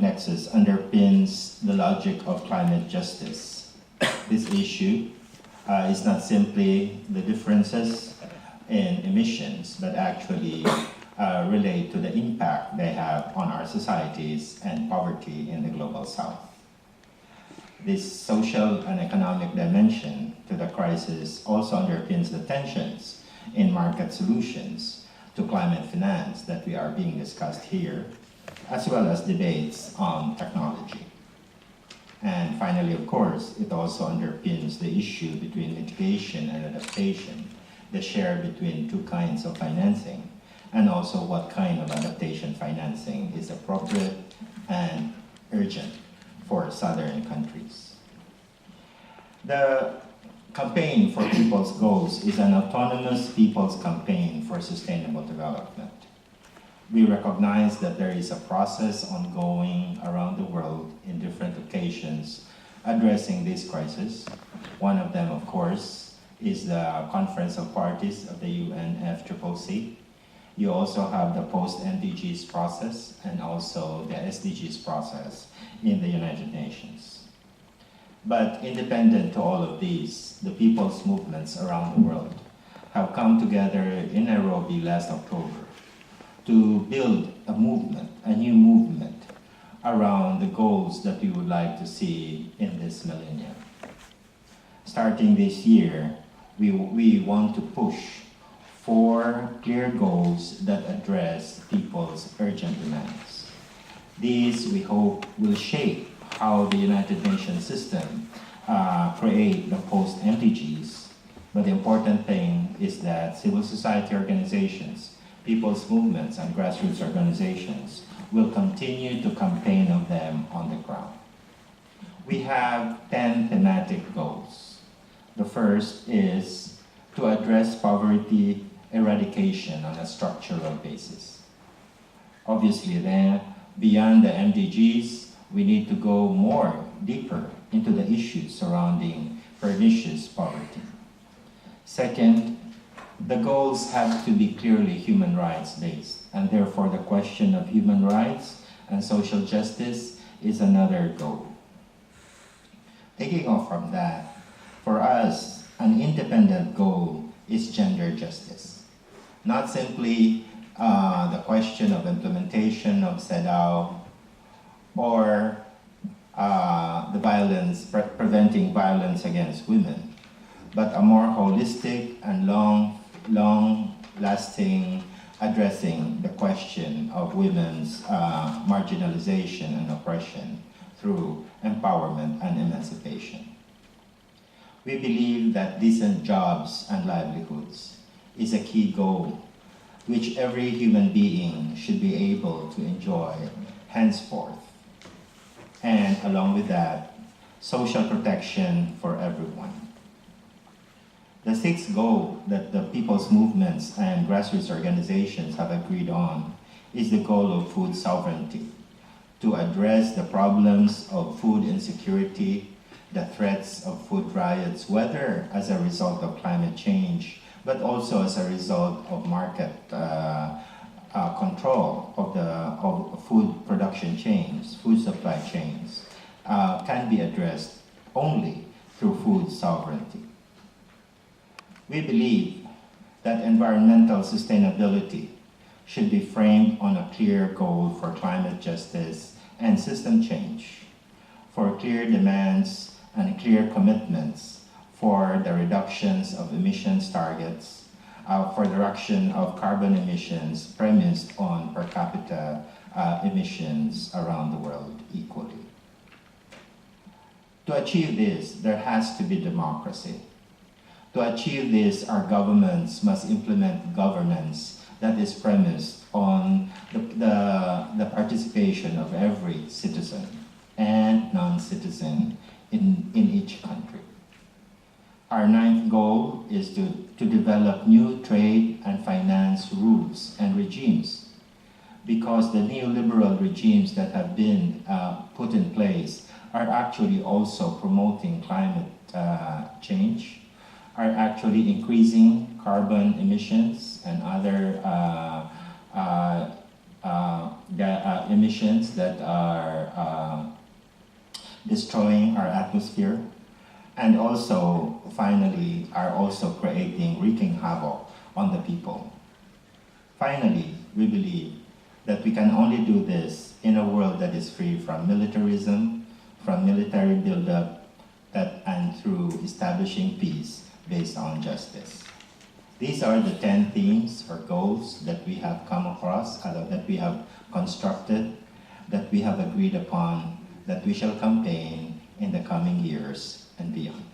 nexus underpins the logic of climate justice. This issue is not simply the differences in emissions, but actually relate to the impact they have on our societies and poverty in the global south. This social and economic dimension to the crisis also underpins the tensions in market solutions to climate finance that we are being discussed here, as well as debates on technology. And finally, of course, it also underpins the issue between mitigation and adaptation, the share between two kinds of financing, and also what kind of adaptation financing is appropriate and urgent for southern countries. The Campaign for People's Goals is an autonomous people's campaign for sustainable development. We recognize that there is a process ongoing around the world in different occasions addressing this crisis. One of them, of course, is the Conference of Parties of the UNFCCC. You also have the post-MDGs process and also the SDGs process in the United Nations. But independent to all of these, the people's movements around the world have come together in Nairobi last October to build a movement, a new movement, around the goals that we would like to see in this millennium. Starting this year, we want to push for clear goals that address people's urgent demands. These, we hope, will shape how the United Nations system create the post-MDGs. But the important thing is that civil society organizations, people's movements, and grassroots organizations will continue to campaign on them on the ground. We have 10 thematic goals. The first is to address poverty eradication on a structural basis. Obviously then, beyond the MDGs, we need to go more deeper into the issues surrounding pernicious poverty. Second, the goals have to be clearly human rights based, and therefore the question of human rights and social justice is another goal. Taking off from that, for us, an independent goal is gender justice. Not simply the question of implementation of CEDAW or the violence, preventing violence against women, but a more holistic and long-lasting addressing the question of women's marginalization and oppression through empowerment and emancipation. We believe that decent jobs and livelihoods is a key goal which every human being should be able to enjoy henceforth. And along with that, social protection for everyone. The sixth goal that the people's movements and grassroots organizations have agreed on is the goal of food sovereignty, to address the problems of food insecurity, the threats of food riots, whether as a result of climate change, but also as a result of market control of food production chains, food supply chains, can be addressed only through food sovereignty. We believe that environmental sustainability should be framed on a clear goal for climate justice and system change, for clear demands and clear commitments for the reductions of emissions targets, for the reduction of carbon emissions premised on per capita emissions around the world equally. To achieve this, there has to be democracy. To achieve this, our governments must implement governance that is premised on the participation of every citizen and non-citizen in each country. Our ninth goal is to develop new trade and finance rules and regimes, because the neoliberal regimes that have been put in place are actually also promoting climate change, are actually increasing carbon emissions and other emissions that are destroying our atmosphere, and also, finally, are also wreaking havoc on the people. Finally, we believe that we can only do this in a world that is free from militarism, from military buildup, and through establishing peace based on justice. These are the 10 themes or goals that we have come across, that we have constructed, that we have agreed upon, that we shall campaign in the coming years and beyond.